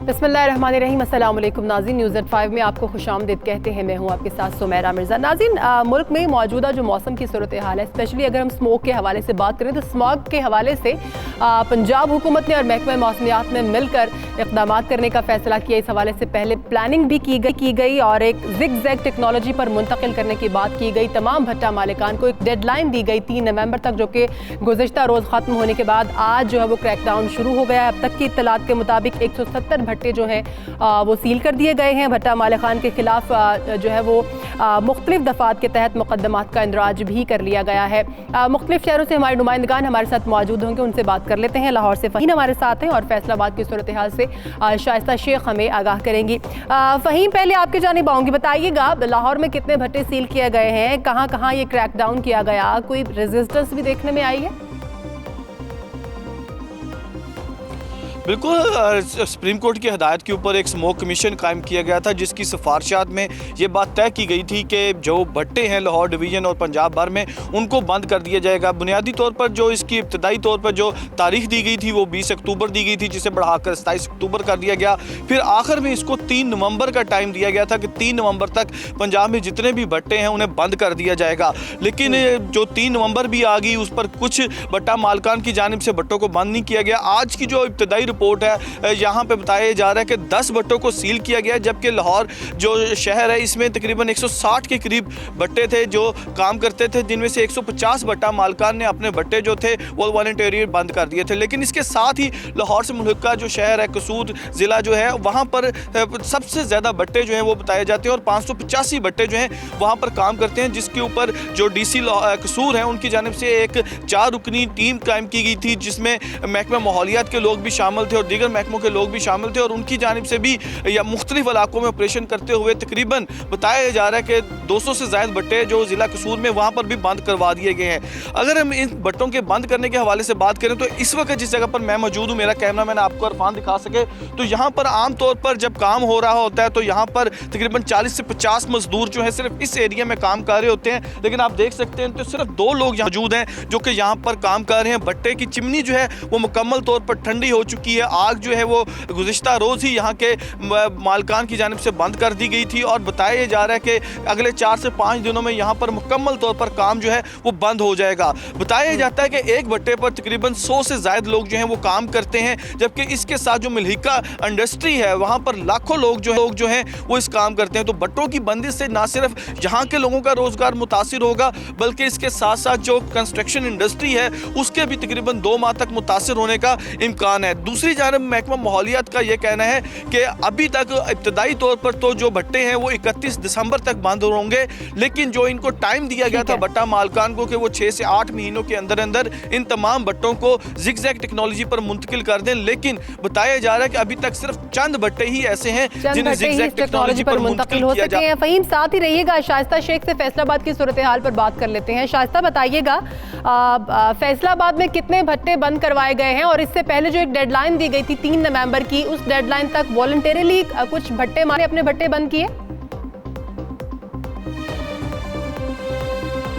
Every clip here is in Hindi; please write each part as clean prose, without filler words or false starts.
बिस्मिल्लाहिर्रहमानिर्रहीम। अस्सलाम वालेकुम नाज़रीन, न्यूज़ एट 5 में आपको खुशामदीद कहते हैं। मैं हूं आपके साथ सुमेरा मिर्ज़ा। नाज़रीन, मुल्क में मौजूदा जो मौसम की सूरत हाल है, स्पेशली अगर हम स्मोक के हवाले से बात करें तो स्मॉग के हवाले से पंजाब हुकूमत ने और महकमा मौसमियात ने मिलकर इक़दाम करने का फैसला किया। इस हवाले से पहले प्लानिंग भी की गई और एक ज़िग-ज़ैग टेक्नोलॉजी पर मुंतकिल करने की बात की गई। तमाम भट्टा मालिकान को एक डेडलाइन दी गई 3 नवंबर तक, जो कि गुज़िश्ता रोज़ ख़त्म होने के बाद आज जो है वो क्रैकडाउन शुरू हो गया है। अब तक की इत्तलात के मुताबिक 170 भट्टे जो हैं वो सील कर दिए गए हैं। भट्टा मालिकान के खिलाफ जो है वो मुख्तलिफ दफ़ात के तहत मुकदमात का इंदराज भी कर लिया गया है। मुख्तलिफ शहरों से हमारे नुमाइंदगान हमारे साथ मौजूद होंगे, उनसे बात कर लेते हैं। लाहौर से फ़हीम हमारे साथ हैं और फैसलाबाद की सूरत हाल से शाइस्ता शेख हमें आगाह करेंगी। फ़हीम, पहले आपकी जानिब आऊँगी, बताइएगा लाहौर में कितने भट्टे सील किए गए हैं, कहाँ कहाँ ये क्रैकडाउन किया गया, कोई रेजिस्टेंस भी देखने में आई है? बिल्कुल, सुप्रीम कोर्ट की हदायत के ऊपर एक स्मोक कमीशन कायम किया गया था, जिसकी सिफारिशात में ये बात तय की गई थी कि जो भट्टे हैं लाहौर डिवीज़न और पंजाब भर में, उनको बंद कर दिया जाएगा। बुनियादी तौर पर जो इसकी इब्तदाई तौर पर जो तारीख दी गई थी वो 20 अक्टूबर दी गई थी, जिसे बढ़ाकर 27 अक्टूबर कर दिया गया। फिर आखिर में इसको 3 नवंबर का टाइम दिया गया था कि 3 नवंबर तक पंजाब में जितने भी भट्टे हैं उन्हें बंद कर दिया जाएगा। लेकिन जो 3 नवंबर भी आ गई, उस पर कुछ भट्टा मालकान की जानिब से भट्टों को बंद नहीं किया गया। आज की जो इब्तदाई रिपोर्ट है, यहाँ पे बताया जा रहा है कि 10 भट्टों को सील किया गया, जबकि लाहौर जो शहर है इसमें तकरीबन 160 के करीब भट्टे थे जो काम करते थे, जिनमें से 150 भट्टा मालकान ने अपने भट्टे जो थे वो वॉलंटियरली बंद कर दिए थे। लेकिन इसके साथ ही लाहौर से मुल्का जो शहर है, कसूर ज़िला जो है, वहाँ पर सबसे ज़्यादा भट्टे जो हैं वो बताए जाते हैं और 585 भट्टे जो हैं वहाँ पर काम करते हैं, जिसके ऊपर जो DC कसूर हैं उनकी जानिब से एक 4 रुकनी टीम कायम की गई थी, जिसमें महकमा माहौलियात के लोग भी शामिल थे और दीगर महकमों के लोग भी शामिल थे। और उनकी जानिब से भी या मुख्तलिफ इलाकों में ऑपरेशन करते हुए तकरीबन बताया जा रहा है कि 200 से ज़ायद भट्टे जो ज़िला कसूर में वहाँ पर भी बंद करवा दिए गए हैं। अगर हम इन भट्टों के बंद करने के हवाले से बात करें तो इस वक्त जिस जगह पर मैं मौजूद हूँ, मेरा कैमरा मैन आपको इरफान दिखा सके, तो यहाँ पर आम तौर पर जब काम हो रहा होता है तो यहाँ पर तकरीबन 40 से 50 मजदूर जो है सिर्फ इस एरिया में काम कर रहे होते हैं। लेकिन आप देख सकते हैं तो सिर्फ 2 लोग मौजूद हैं जो कि यहाँ पर काम कर रहे हैं। भट्टे की चिमनी जो है वो मुकम्मल तौर पर ठंडी हो चुकी है। आग जो है वो गुज़िश्ता रोज़ ही यहाँ के मालकान की जानिब से बंद कर दी गई थी और बताया जा रहा है कि अगले 4 से 5 दिनों में यहाँ पर मुकम्मल तौर पर काम जो है वो बंद हो जाएगा। बताया जाता है कि एक भट्टे पर तकरीबन 100 से ज़ायद लोग जो हैं वो काम करते हैं, जबकि इसके साथ जो मिल्हिका इंडस्ट्री है वहाँ पर लाखों लोग जो हैं वो इस काम करते हैं। तो भट्टों की बंदी से ना सिर्फ यहाँ के लोगों का रोज़गार मुतासिर होगा, बल्कि इसके साथ साथ जो कंस्ट्रक्शन इंडस्ट्री है उसके भी तकरीबन 2 माह तक मुतासिर होने का इम्कान है। दूसरी जानब महकमा माहौलियात का यह कहना है कि अभी तक इब्तदाई तौर पर तो जो भट्टे हैं वो 31 दिसंबर तक बंद होंगे, लेकिन जो इनको टाइम दिया गया था भट्टा मालकान को कि वो 6 से 8 महीनों के अंदर अंदर इन तमाम भट्टों को ज़िग-ज़ैग टेक्नोलॉजी पर मुंतकिल कर दें। लेकिन बताया जा रहा है कि अभी तक सिर्फ चंद भट्टे ही ऐसे हैं जिन्हें ज़िग-ज़ैग टेक्नोलॉजी पर मुंतकिल हो सके हैं। फ़हीम, साथ ही रहिएगा, शाइस्ता शेख से फैसलाबाद की सूरत हाल पर बात कर लेते हैं। शाइस्ता, बताइएगा फैसलाबाद में कितने भट्टे बंद करवाए गए हैं और इससे पहले जो एक डेडलाइन दी गई थी 3 नवंबर की, उस डेडलाइन तक वॉलंटरीली कुछ भट्टे मारे अपने भट्टे बंद किए?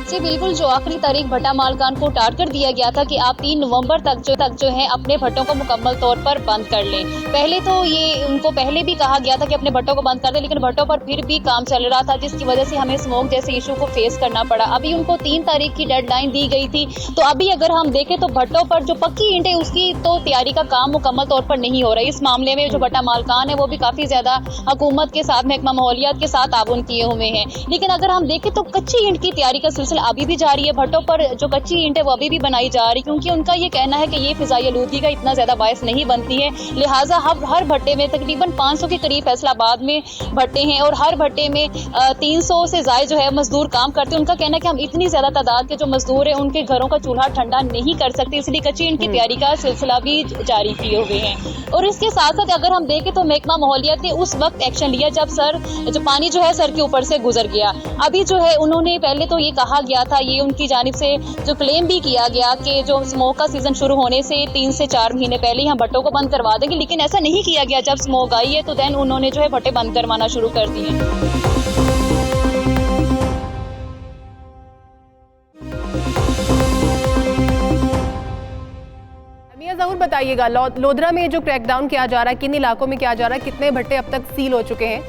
जी बिल्कुल, जो आखिरी तारीख भट्टा मालकान को टारगेट दिया गया था कि आप 3 नवंबर तक जो है अपने भट्टों को मुकम्मल तौर पर बंद कर लें। पहले तो ये उनको पहले भी कहा गया था कि अपने भट्टों को बंद कर दें, लेकिन भट्टों पर फिर भी काम चल रहा था, जिसकी वजह से हमें स्मोक जैसे इशू को फेस करना पड़ा। अभी उनको 3 तारीख की डेडलाइन दी गई थी, तो अभी अगर हम देखें तो भट्टों पर जो पक्की ईंट है उसकी तो तैयारी का काम मुकम्मल तौर पर नहीं हो रहा है। इस मामले में जो भट्टा मालकान है वो भी काफ़ी ज़्यादा हुकूमत के साथ, महकमा माहौलियात के साथ ताउन किए हुए हैं। लेकिन अगर हम देखें तो कच्ची ईंट की तैयारी का सिलसिला अभी भी जारी है। भट्टों पर जो कच्ची ईंट है वो अभी भी बनाई जा रही, क्योंकि उनका ये कहना है कि ये फिजाई आलूदगी का इतना ज्यादा बायस नहीं बनती है। लिहाजा हर भट्टे में तकरीबन 500 के करीब फैसलाबाद में भट्टे हैं और हर भट्टे में 300 से ज्यादा जो है मजदूर काम करते हैं। उनका कहना है कि हम इतनी ज्यादा तादाद के जो मजदूर हैं उनके घरों का चूल्हा ठंडा नहीं कर सकते, इसलिए कच्ची ईंट की तैयारी का सिलसिला भी जारी किए हुए हैं। और इसके साथ साथ अगर हम देखें तो महकमा माहौलियात ने उस वक्त एक्शन लिया जब जो पानी जो है सर के ऊपर से गुजर गया। अभी जो है उन्होंने पहले तो ये कहा गया था, ये उनकी जानिब से जो क्लेम भी किया गया कि जो स्मोक का सीजन शुरू होने से 3 से 4 महीने पहले ही हम भट्टों को बंद करवा देंगे, लेकिन ऐसा नहीं किया गया। जब स्मोक आई है तो देन उन्होंने जो है भट्टे बंद करवाना शुरू कर दिए। ज़रूर बताइएगा, लोधरा में जो क्रैकडाउन किया जा रहा है, किन इलाकों में किया जा रहा है, कितने भट्टे अब तक सील हो चुके हैं?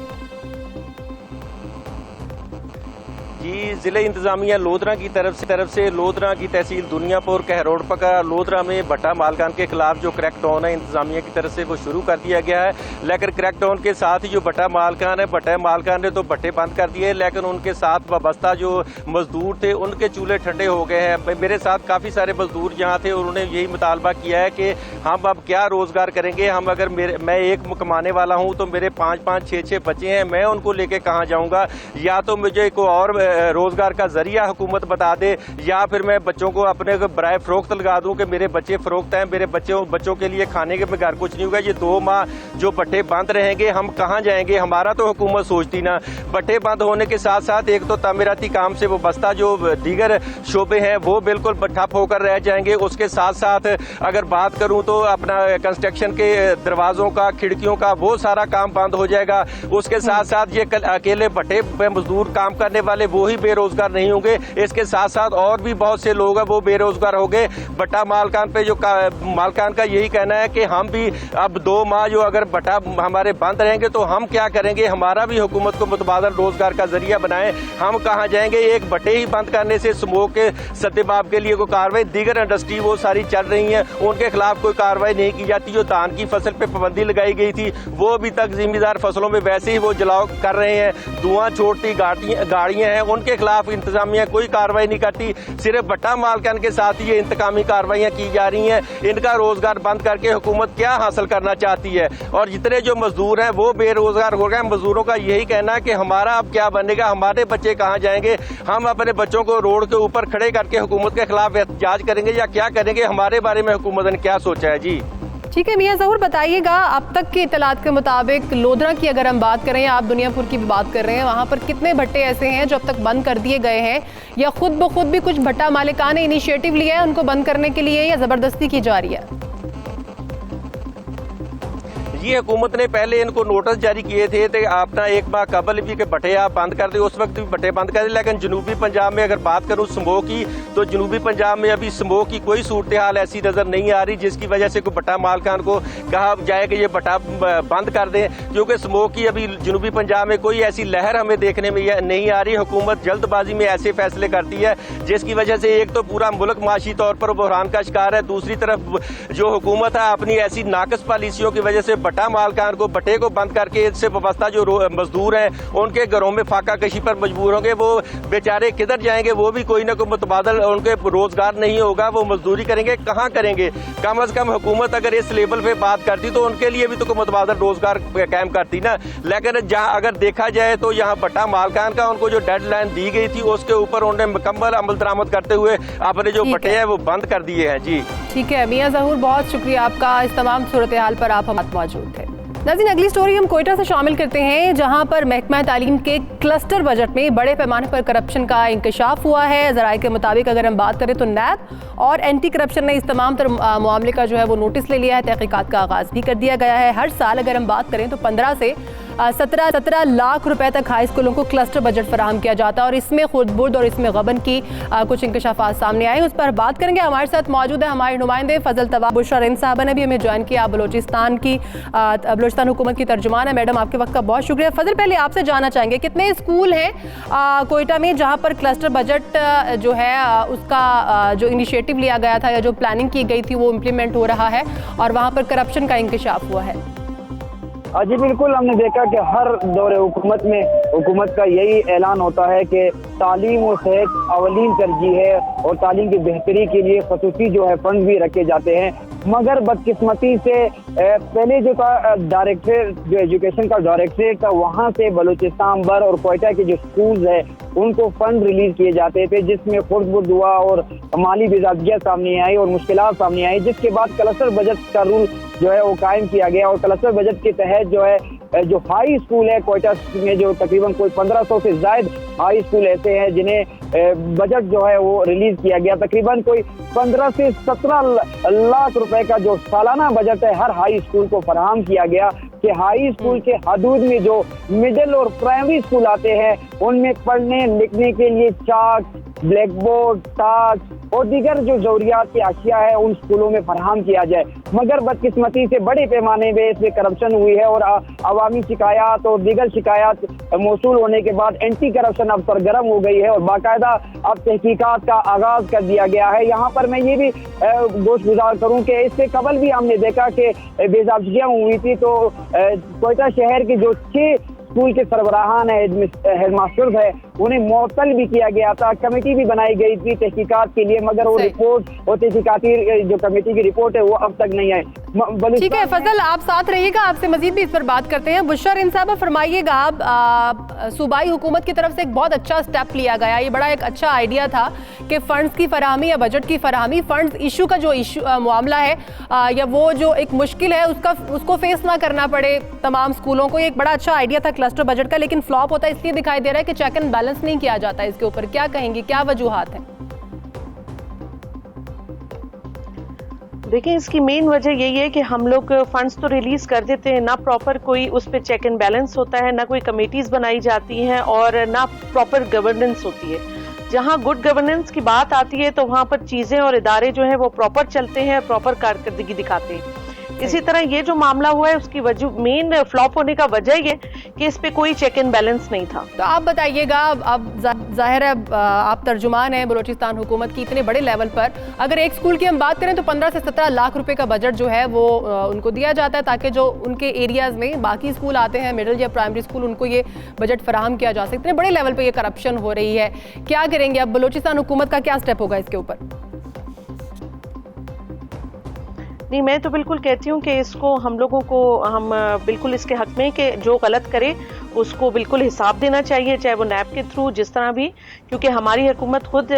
जी, जिले इंतजामिया लोधरा की तरफ से लोधरा की तहसील दुनियापुर, कहरोड़पका, लोधरा में भट्टा मालकान के खिलाफ जो क्रैकडाउन है इंतजामिया की तरफ से वो शुरू कर दिया गया है। लेकिन क्रैकडाउन के साथ ही जो भट्टा मालकान ने तो भट्टे बंद कर दिए, लेकिन उनके साथ वाबस्ता जो मजदूर थे उनके चूल्हे ठंडे हो गए हैं। मेरे साथ काफ़ी सारे मजदूर यहाँ थे, उन्होंने यही मुतालबा किया है कि हम अब क्या रोजगार करेंगे। हम अगर मैं एक कमाने वाला हूँ तो मेरे 5-5, 6-6 बच्चे हैं, मैं उनको लेके कहाँ जाऊँगा। या तो मुझे कोई और रोजगार का जरिया हुकूमत बता दे, या फिर मैं बच्चों को अपने बराए फरोख्त लगा दूं कि मेरे बच्चे फरोख्त हैं, मेरे बच्चों के लिए खाने के बगैर कुछ नहीं होगा। ये 2 माह जो भट्टे बंद रहेंगे, हम कहाँ जाएंगे? हमारा तो हुकूमत सोचती ना। भट्टे बंद होने के साथ साथ एक तो तामीराती काम से वाबस्ता जो दीगर शोबे हैं वो बिल्कुल ठप होकर रह जाएंगे। उसके साथ साथ अगर बात करूं तो अपना कंस्ट्रक्शन के दरवाजों का, खिड़कियों का, वो सारा काम बंद हो जाएगा। उसके साथ साथ ये अकेले भट्टे पे मजदूर काम करने वाले वो ही बेरोजगार नहीं होंगे, इसके साथ साथ और भी बहुत से लोग हैं वो बेरोजगार हो गए। भट्टा मालकान पे जो मालकान का यही कहना है कि हम भी अब 2 माह जो अगर भट्टा हमारे बंद रहेंगे तो हम क्या करेंगे, हमारा भी हुकूमत को मुतबादल रोजगार का जरिया बनाए, हम कहाँ जाएंगे। एक भट्टे ही बंद करने से स्मोक के सद्देबाब के लिए कोई कार्रवाई, दीगर इंडस्ट्री वो सारी चल रही है, उनके खिलाफ कोई कार्रवाई नहीं की जाती। जो धान की फसल पे पाबंदी लगाई गई थी वो अभी तक जिम्मेदार फसलों में वैसे ही वो जलाव कर रहे हैं, धुआं छोड़ती गाड़ियां हैं, उनके खिलाफ इंतजामिया कोई कार्रवाई नहीं करती। सिर्फ भट्टा मालकान के साथ ये इंतकामी कार्रवाइयां की जा रही हैं। इनका रोजगार बंद करके हुकूमत क्या हासिल करना चाहती है? और जितने जो मजदूर हैं वो बेरोजगार हो गए। मजदूरों का यही कहना है कि हमारा अब क्या बनेगा, हमारे बच्चे कहाँ जाएंगे, हम अपने बच्चों को रोड के ऊपर खड़े करके हुकूमत के खिलाफ एहतजाज करेंगे या क्या करेंगे? हमारे बारे में हुकूमत ने क्या सोचा है? जी ठीक है मियां ज़हूर, बताइएगा अब तक की इतलात के मुताबिक लोधरा की अगर हम बात करें, आप दुनियापुर की भी बात कर रहे हैं, वहां पर कितने भट्टे ऐसे हैं जो अब तक बंद कर दिए गए हैं, या खुद ब खुद भी कुछ भट्टा मालिकान ने इनिशिएटिव लिया है उनको बंद करने के लिए, या जबरदस्ती की जा रही है? ये हुकूमत ने पहले इनको नोटिस जारी किए थे तो अपना एक माह कबल भी के भट्टे आप बंद कर दे, उस वक्त भी भट्टे बंद कर दे। लेकिन जनूबी पंजाब में अगर बात करूं स्मोक की, तो जनूबी पंजाब में अभी स्मोक की कोई सूरत हाल ऐसी नजर नहीं आ रही जिसकी वजह से कोई भट्टा मालकान को कहा जाए कि ये भट्टा बंद कर दें, क्योंकि स्मोक की अभी जनूबी पंजाब में कोई ऐसी लहर हमें देखने में नहीं आ रही। हुकूमत जल्दबाजी में ऐसे फैसले करती है जिसकी वजह से एक तो पूरा मुल्क माशी तौर पर बहरान का शिकार है, दूसरी तरफ जो हुकूमत है अपनी ऐसी नाकस पॉलिसियों की वजह से भट्टा मालकान को भट्टे को बंद करके इससे वाबस्ता जो मजदूर हैं उनके घरों में फाका कशी पर मजबूर होंगे। वो बेचारे किधर जाएंगे? वो भी कोई ना कोई मुतबादल उनके रोजगार नहीं होगा, वो मजदूरी करेंगे, कहाँ करेंगे? कम अज कम हुकूमत अगर इस लेवल पे बात करती तो उनके लिए भी तो कोई मुतबादल रोजगार कायम करती ना। लेकिन जहाँ अगर देखा जाए तो यहाँ भट्टा मालकान का उनको जो डेडलाइन दी गई थी उसके ऊपर उन्होंने मुकम्मल अमल दरामद करते हुए अपने जो भट्टे हैं वो बंद कर दिए हैं। जी ठीक है मियां ज़हूर, बहुत शुक्रिया आपका, इस तमाम सूरत हाल पर आप हमारे मौजूद थे। नाज़रीन, अगली स्टोरी हम कोयटा से शामिल करते हैं, जहां पर महकमा तालीम के क्लस्टर बजट में बड़े पैमाने पर करप्शन का इंकशाफ हुआ है। ज़राए के मुताबिक अगर हम बात करें तो नैब और एंटी करप्शन ने इस तमाम तर मामले का जो है वो नोटिस ले लिया है, तहकीकात का आगाज़ भी कर दिया गया है। हर साल अगर हम बात करें तो 15 से 17 लाख रुपए तक हाई स्कूलों को क्लस्टर बजट फराहम किया जाता है, और इसमें खुर्द-बुर्द और इसमें गबन की कुछ इंकशाफात सामने आए, उस पर बात करेंगे। हमारे साथ मौजूद है हमारे नुमाइंदे फजल तवा बुशरा रिंद साहबा ने भी हमें ज्वाइन किया, बलोचिस्तान हुकूमत की तर्जुमान है। मैडम, आपके वक्त का बहुत शुक्रिया। फजल, पहले आपसे जानना चाहेंगे कितने स्कूल हैं कोयटा में जहाँ पर क्लस्टर बजट जो है उसका जो इनिशिएटिव लिया गया था या जो प्लानिंग की गई थी वो इम्प्लीमेंट हो रहा है और वहाँ पर करप्शन का इंकशाफ हुआ है? जी बिल्कुल, हमने देखा कि हर दौरे हुकूमत में हुकूमत का यही ऐलान होता है कि तालीम और सेहत अवलीन तरजीह है और तालीम की बेहतरी के लिए खसूसी जो है फंड भी रखे जाते हैं। मगर बदकिस्मती से पहले जो था डायरेक्टर, जो एजुकेशन का डायरेक्टरेट था, वहाँ से बलूचिस्तान बर और कोयटा के जो स्कूल्स है उनको फंड रिलीज किए जाते थे, जिसमें खुर्द-बुर्द हुआ और माली बेज़ाब्तियात सामने आई और मुश्किलात सामने आई, जिसके बाद क्लस्टर बजट का रूल जो है वो कायम किया गया। और क्लस्टर बजट के तहत जो है जो हाई स्कूल है कोयटा में, जो तकरीबन कोई 1500 से ज्यादा हाई स्कूल ऐसे हैं जिन्हें बजट जो है वो रिलीज किया गया। तकरीबन कोई 15 से 17 लाख रुपए का जो सालाना बजट है हर हाई स्कूल को फराहम किया गया कि हाई स्कूल के हदूद में जो मिडिल और प्राइमरी स्कूल आते हैं उनमें पढ़ने लिखने के लिए चाक, ब्लैक बोर्ड, टास्क और दीगर जो जरूरियात की अशिया है उन स्कूलों में फराहम किया जाए। मगर बदकिस्मती से बड़े पैमाने में इसमें करप्शन हुई है और अवामी शिकायत और दीगर शिकायत मौसूल होने के बाद एंटी करप्शन अब सरगर्म हो गई है और बाकायदा अब तहकीकात का आगाज कर दिया गया है। यहाँ पर मैं ये भी गोशगुजार करूँ कि इससे कबल भी हमने देखा कि बेज़ाब्तियाँ हुई थी, तो कोयटा शहर के जो 6 स्कूल के सरबराहान हेडमास्टर्स है उन्हें मुअत्तल भी किया गया था। कमेटी भी बनाई गई थी तहकीकात के लिए, मगर वो रिपोर्ट और तहकीकाती जो कमेटी की रिपोर्ट है वो अब तक नहीं आई। ठीक है फजल, आप साथ रहिएगा, आपसे मजीद भी इस पर बात करते हैं। बुशरा साहब फरमाइएगा, आप सूबाई हुकूमत की तरफ से एक बहुत अच्छा स्टेप लिया गया, ये बड़ा एक अच्छा आइडिया था कि फंड्स की फराहमी या बजट की फराहमी, फंड्स इशू का जो मामला है या वो जो एक मुश्किल है उसको फेस ना करना पड़े तमाम स्कूलों को। ये एक बड़ा अच्छा आइडिया था क्लस्टर बजट का, लेकिन फ्लॉप होता है इसलिए दिखाई दे रहा है कि चेक एंड बैलेंस नहीं किया जाता है इसके ऊपर। क्या कहेंगे, क्या वजूहात है? देखिए, इसकी मेन वजह यही है कि हम लोग फंड्स तो रिलीज कर देते हैं, ना प्रॉपर कोई उस पर चेक एंड बैलेंस होता है, ना कोई कमेटीज बनाई जाती हैं और ना प्रॉपर गवर्नेंस होती है। जहां गुड गवर्नेंस की बात आती है तो वहां पर चीजें और इदारे जो हैं वो प्रॉपर चलते हैं, प्रॉपर कारकर्दगी दिखाते हैं। इसी तरह ये जो मामला हुआ है उसकी वजह, मेन फ्लॉप होने का वजह ये कि इस पे कोई चेक एंड बैलेंस नहीं था। तो आप बताइएगा, अब जाहिर है आप तर्जुमान हैं बलूचिस्तान हुकूमत की इतने बड़े लेवल पर, अगर एक स्कूल की हम बात करें तो 15 से 17 लाख रुपए का बजट जो है वो उनको दिया जाता है ताकि जो उनके एरियाज में बाकी स्कूल आते हैं, मिडिल या प्राइमरी स्कूल, उनको ये बजट फराहम किया जा सकता है। इतने बड़े लेवल पर ये करप्शन हो रही है, क्या करेंगे अब बलूचिस्तान हुकूमत का, क्या स्टेप होगा इसके ऊपर? नहीं, मैं तो बिल्कुल कहती हूँ कि इसको हम लोगों को बिल्कुल इसके हक में कि जो गलत करे उसको बिल्कुल हिसाब देना चाहिए, चाहे वो नैब के थ्रू जिस तरह भी, क्योंकि हमारी हुकूमत खुद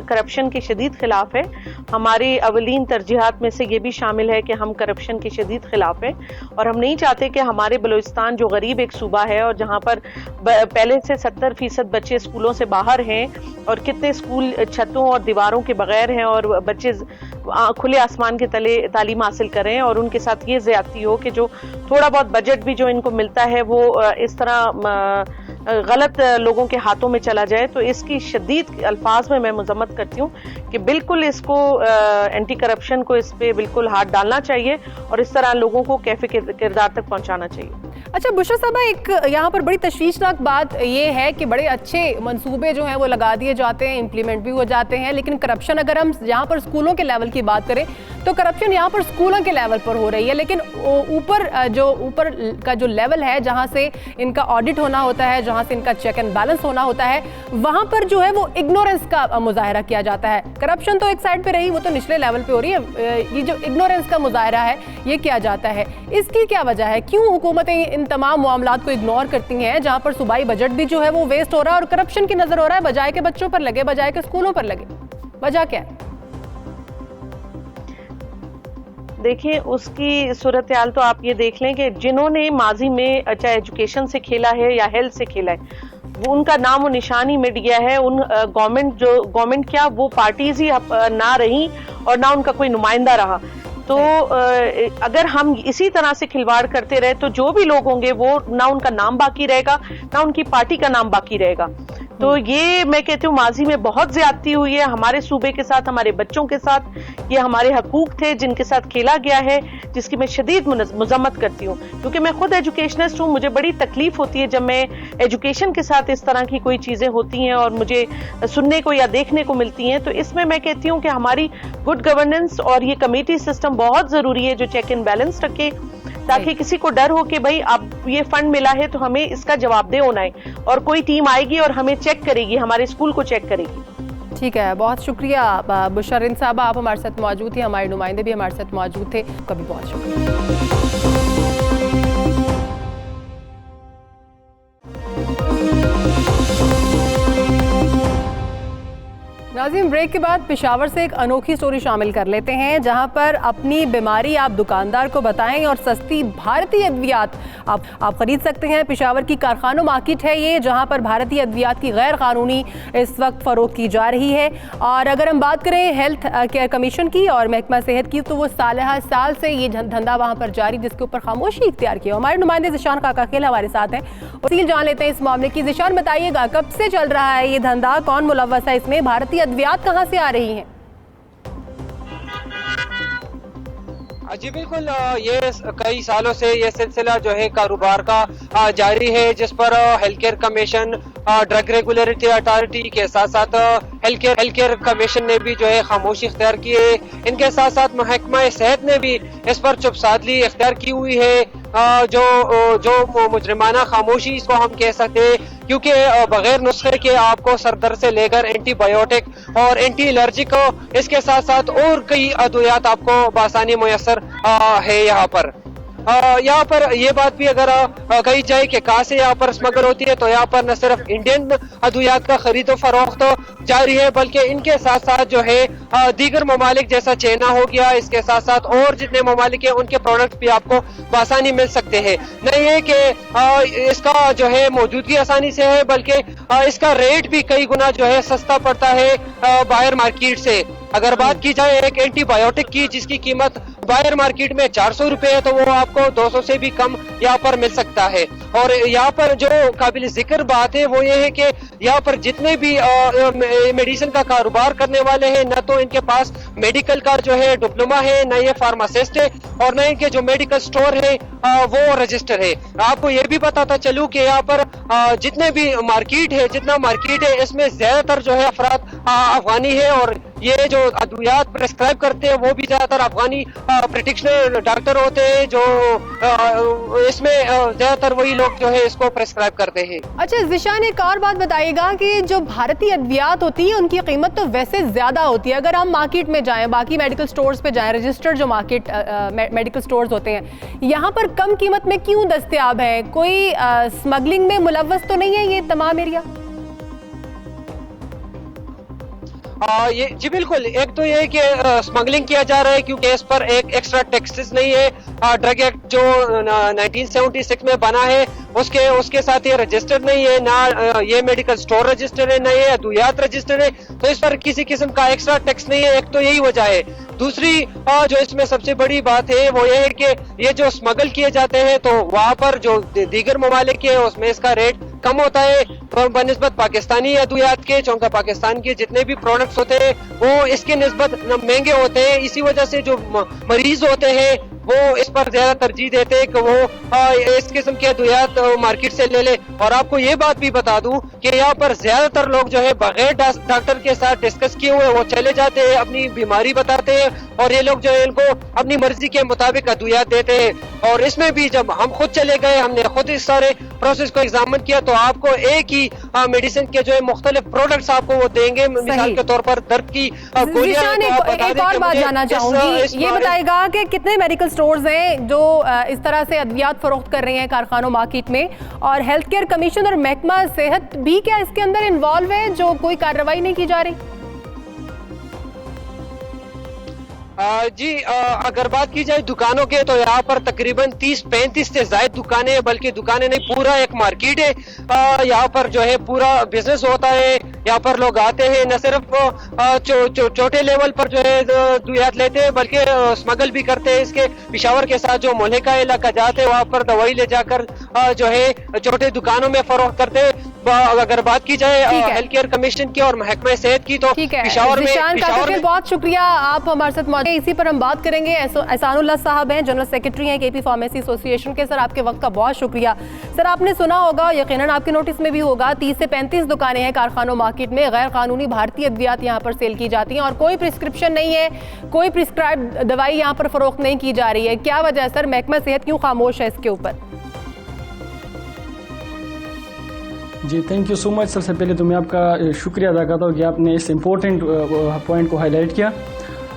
करप्शन के शदीद खिलाफ है। हमारी अवलीन तरजीहात में से ये भी शामिल है कि हम करप्शन के शदीद खिलाफ है और हम नहीं चाहते कि हमारे बलूचिस्तान जो गरीब एक सूबा है और जहाँ पर पहले से 70% बच्चे स्कूलों से बाहर हैं और कितने स्कूल छतों और दीवारों के बगैर हैं और बच्चे खुले आसमान के तले तालीम हासिल करें और उनके साथ ये ज्यादती हो कि जो थोड़ा बहुत बजट भी जो इनको मिलता है वो इस तरह गलत लोगों के हाथों में चला जाए। तो इसकी शदीद अल्फाज में मैं मजम्मत करती हूँ कि बिल्कुल इसको एंटी करप्शन को इस पे बिल्कुल हाथ डालना चाहिए और इस तरह लोगों को कैफे किरदार तक पहुँचाना चाहिए। अच्छा बुशरा साहब, एक यहाँ पर बड़ी तशवीशनाक बात ये है कि बड़े अच्छे मंसूबे जो हैं वो लगा दिए जाते हैं, इम्प्लीमेंट भी हो जाते हैं, लेकिन करप्शन, अगर हम यहाँ पर स्कूलों के लेवल की बात करें तो करप्शन यहाँ पर स्कूलों के लेवल पर हो रही है, लेकिन ऊपर का जो लेवल है जहाँ से इनका ऑडिट होना होता है, जहाँ से इनका चेक एंड बैलेंस होना होता है, वहाँ पर जो है वो इग्नोरेंस का मुजाहरा किया जाता है। करप्शन तो एक साइड पे रही, वो तो निचले लेवल पे हो रही है, ये जो इग्नोरेंस का मुजाहरा है ये किया जाता है। इसकी क्या वजह है, क्यों हुकूमतें इन तमाम मामलात को इग्नोर करती हैं जहाँ पर सूबाई बजट भी जो है वो वेस्ट हो रहा है और करप्शन की नजर हो रहा है, बजाय के बच्चों पर लगे, बजाय के स्कूलों पर लगे? वजह क्या है? देखिए, उसकी सूरत हाल तो आप ये देख लें कि जिन्होंने माजी में चाहे एजुकेशन से खेला है या हेल्थ से खेला है, वो उनका नाम और निशान ही मिट गया है। उन गवर्नमेंट क्या वो पार्टीज ही ना रही और ना उनका कोई नुमाइंदा रहा। तो अगर हम इसी तरह से खिलवाड़ करते रहे तो जो भी लोग होंगे वो ना उनका नाम बाकी रहेगा ना उनकी पार्टी का नाम बाकी रहेगा। तो ये मैं कहती हूँ माजी में बहुत ज्यादती हुई है हमारे सूबे के साथ, हमारे बच्चों के साथ। ये हमारे हकूक थे जिनके साथ खेला गया है, जिसकी मैं शदीद मजम्मत करती हूँ, क्योंकि मैं खुद एजुकेशनिस्ट हूँ। मुझे बड़ी तकलीफ होती है जब मैं एजुकेशन के साथ इस तरह की कोई चीजें होती हैं और मुझे सुनने को या देखने को मिलती हैं। तो इसमें मैं कहती हूँ कि हमारी गुड गवर्नेंस और ये कमेटी सिस्टम बहुत जरूरी है जो चेक एंड बैलेंस रखे, ताकि किसी को डर हो कि भाई अब ये फंड मिला है तो हमें इसका जवाबदेह होना है और कोई टीम आएगी और हमें चेक करेगी, हमारे स्कूल को चेक करेगी। ठीक है, बहुत शुक्रिया बुशरा साहब, आप हमारे साथ मौजूद थे, हमारे नुमाइंदे भी हमारे साथ मौजूद थे, कभी बहुत शुक्रिया। नाज़िम, ब्रेक के बाद पेशावर से एक अनोखी स्टोरी शामिल कर लेते हैं, जहां पर अपनी बीमारी आप दुकानदार को बताएं और सस्ती भारतीय अद्वियात आप खरीद सकते हैं। पेशावर की कारखानों मार्केट है ये, जहां पर भारतीय अद्वियात की गैर कानूनी इस वक्त फ़रोख्त की जा रही है। और अगर हम बात करें हेल्थ केयर कमीशन की और महकमा सेहत की, तो वो साल से ये धंधा वहाँ पर जारी, जिसके ऊपर खामोशी इख्तियार की। हमारे नुमाइंदे ज़िशान काकाखेल हमारे साथ हैं, तफसील जान लेते हैं इस मामले की। ज़िशान, बताइएगा कब से चल रहा है ये धंधा, कौन मुलव्वस है इसमें, भारतीय अद्वियात कहाँ से आ रही हैं? जी बिल्कुल, ये कई सालों से ये सिलसिला जो है कारोबार का जारी है, जिस पर health care commission, drug regulatory authority के साथ साथ हेल्थ केयर कमीशन ने भी जो है खामोशी इख्तियार की है। इनके साथ साथ महकमा सेहत ने भी इस पर चुपसादली इख्तियार की हुई है, जो मुजरिमाना खामोशी इसको हम कह सकते हैं, क्योंकि बगैर नुस्खे के आपको सरदर्द से लेकर एंटीबायोटिक और एंटी एलर्जिक, इसके साथ साथ और कई अद्वियात आपको बासानी मुयस्सर है यहाँ पर। यहाँ पर ये बात भी अगर कही जाए कि कहाँ से यहाँ पर स्मगल होती है, तो यहाँ पर न सिर्फ इंडियन अद्वियात का खरीदो फरोख्त जारी है, बल्कि इनके साथ साथ जो है दीगर ममालिक जैसा चाइना हो गया, इसके साथ साथ और जितने ममालिक हैं उनके प्रोडक्ट भी आपको आसानी मिल सकते हैं। नहीं है कि इसका जो है मौजूदगी आसानी से है, बल्कि इसका रेट भी कई गुना जो है सस्ता पड़ता है बाहर मार्केट से। अगर बात की जाए एक एंटीबायोटिक की, जिसकी कीमत बाहर मार्केट में 400 रुपए है, तो वो आपको 200 से भी कम यहाँ पर मिल सकता है। और यहाँ पर जो काबिल जिक्र बात है वो ये है कि यहाँ पर जितने भी मेडिसिन का कारोबार करने वाले हैं, न तो इनके पास मेडिकल का जो है डिप्लोमा है, न ये फार्मासिस्ट है, और न इनके जो मेडिकल स्टोर है वो रजिस्टर है। आपको ये भी बताता चलूं कि यहाँ पर जितने भी मार्केट है, जितना मार्केट है, इसमें ज्यादातर जो है अफराद अफगानी है, और ये जो अद्वियात प्रेस्क्राइब करते हैं वो भी ज्यादातर अफगानी प्रैक्टिशनर डॉक्टर होते हैं, जो इसमें ज्यादातर वही लोग जो है इसको प्रेस्क्राइब करते हैं। अच्छा ज़िशान, एक और बात बताइएगा कि जो भारतीय अद्वियात होती है उनकी कीमत तो वैसे ज्यादा होती है। अगर हम मार्केट में जाएं, बाकी मेडिकल स्टोर्स पे जाएं, रजिस्टर्ड जो मार्केट मेडिकल स्टोर्स होते हैं, यहाँ पर कम कीमत में क्यों दस्तयाब है? कोई स्मगलिंग में मुलव्वस तो नहीं है ये तमाम एरिया? ये जी बिल्कुल, एक तो ये है कि स्मगलिंग किया जा रहा है क्योंकि इस पर एक एक्स्ट्रा टैक्सेस नहीं है। ड्रग एक्ट जो 1976 में बना है उसके साथ ये रजिस्टर्ड नहीं है, ना ये मेडिकल स्टोर रजिस्टर्ड है, ना ये अद्वियात रजिस्टर्ड है, तो इस पर किसी किस्म का एक्स्ट्रा टैक्स नहीं है। एक तो यही वजह है। दूसरी जो इसमें सबसे बड़ी बात है वो ये है कि ये जो स्मगल किए जाते हैं तो वहाँ पर जो दीगर ममालिक है उसमें इसका रेट कम होता है बनिस्बत पाकिस्तानी अद्वियात के, चूंकि पाकिस्तान के जितने भी प्रोडक्ट्स होते हैं वो इसके निस्बत महंगे होते हैं। इसी वजह से जो मरीज होते हैं वो इस पर ज्यादा तरजीह देते हैं कि वो इस किस्म के अद्वियात मार्केट से ले ले। और आपको ये बात भी बता दूं कि यहाँ पर ज्यादातर लोग जो है बगैर डॉक्टर के साथ डिस्कस किए हुए वो चले जाते हैं, अपनी बीमारी बताते हैं, और ये लोग जो है इनको अपनी मर्जी के मुताबिक अद्वियात देते हैं। और इसमें भी जब हम खुद चले गए, हमने खुद इस सारे प्रोसेस को एग्जामिन किया, तो आपको एक ही मेडिसिन के जो है मुख्तलिफ प्रोडक्ट्स आपको वो देंगे। मिसाल के तौर पर दर्द की गोलियां। एक और बात जानना चाहूंगी, ये बताएगा कि कितने मेडिकल स्टोर्स हैं जो इस तरह से अद्वियात फरोख्त कर रहे हैं कारखानों मार्केट में, और हेल्थ केयर कमीशन और महकमा सेहत भी क्या इसके अंदर इन्वॉल्व है, जो कोई कार्रवाई नहीं की जा रही? जी अगर बात की जाए दुकानों के, तो यहाँ पर तकरीबन 30-35 से ज्यादा दुकानें हैं, बल्कि दुकानें नहीं, पूरा एक मार्केट है। यहाँ पर जो है पूरा बिजनेस होता है। यहाँ पर लोग आते हैं, न सिर्फ छोटे लेवल पर जो है अद्वियात लेते हैं, बल्कि स्मगल भी करते हैं। इसके पेशावर के साथ जो मोहल्ले का इलाका जाते हैं वहाँ पर दवाई ले जाकर जो है छोटे दुकानों में फरोख्त करते हैं। अगर बात की जाए हेल्थ केयर कमीशन की और महकमा सेहत की, तो पेशावर में बहुत शुक्रिया, आप हमारे साथ मौजूद हैं। इसी पर हम बात करेंगे। एहसानुल्लाह साहब हैं, जनरल सेक्रेटरी हैं केपी फार्मेसी एसोसिएशन के। सर, आपके वक्त का बहुत शुक्रिया। सर, आपने सुना होगा, यकीनन आपके नोटिस में भी होगा, 30 से 35 दुकानें हैं कारखानों मार्केट में, गैर कानूनी भारतीय अद्वियात यहाँ पर सेल की जाती हैं, और कोई प्रिस्क्रिप्शन नहीं है, कोई प्रिस्क्राइब दवाई यहाँ पर फरोख्त नहीं की जा रही है। क्या वजह है सर? महकमा सेहत क्यों खामोश है इसके ऊपर? जी थैंक यू सो मच। सबसे पहले तो मैं आपका शुक्रिया अदा करता हूँ कि आपने इस इम्पोर्टेंट पॉइंट को हाईलाइट किया।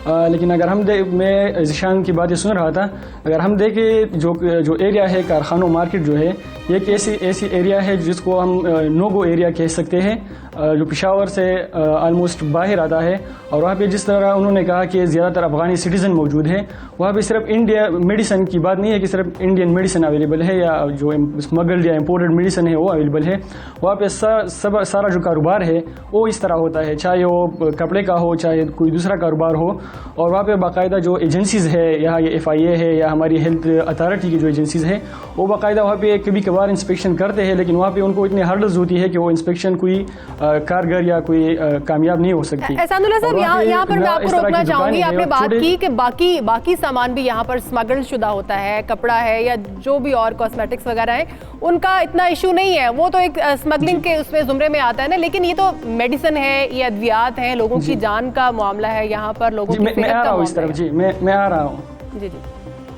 लेकिन अगर हम मैं ज़िशान की बातें सुन रहा था, अगर हम देखें जो एरिया है कारखानों मार्केट जो है, ये एक ऐसी एरिया है जिसको हम नो गो एरिया कह सकते हैं, जो पेशावर से ऑलमोस्ट बाहर आता है। और वहाँ पे जिस तरह उन्होंने कहा कि ज़्यादातर अफ़गानी सिटीज़न मौजूद है, वहाँ पे सिर्फ इंडिया मेडिसिन की बात नहीं है कि सिर्फ इंडियन मेडिसिन अवेलेबल है या जो स्मगल्ड या इम्पोर्टेड मेडिसिन है वो अवेलेबल है। वहाँ पे सारा जो कारोबार है वो इस तरह होता है, चाहे वो कपड़े का हो चाहे कोई दूसरा कारोबार हो। और वहाँ पे बाकायदा जो एजेंसीज़ है, यहाँ ये FIA है या हमारी हेल्थ अथॉरिटी की जो एजेंसीज़ है, वो बाकायदा वहाँ पे कभी कभार इंस्पेक्शन करते हैं, लेकिन वहाँ पे उनको इतनी हर्डल्स होती है कि वो इंस्पेक्शन कोई कारगर या कोई कामयाब नहीं हो सकती। एहसानुल्लाह साहब, यहाँ पर मैं आपको रोकना चाहूंगी। आपने बात की कि बाकी सामान भी यहाँ पर स्मगल शुदा होता है, कपड़ा है या जो भी और कॉस्मेटिक्स वगैरह है, उनका इतना इशू नहीं है, वो तो एक स्मगलिंग के उसमें जुमरे में आता है ना। लेकिन ये तो मेडिसिन है, ये अद्वियात हैं, लोगों की जान का मामला है, यहाँ पर लोगों की सेहत का मामला है। जी मैं आ रहा हूँ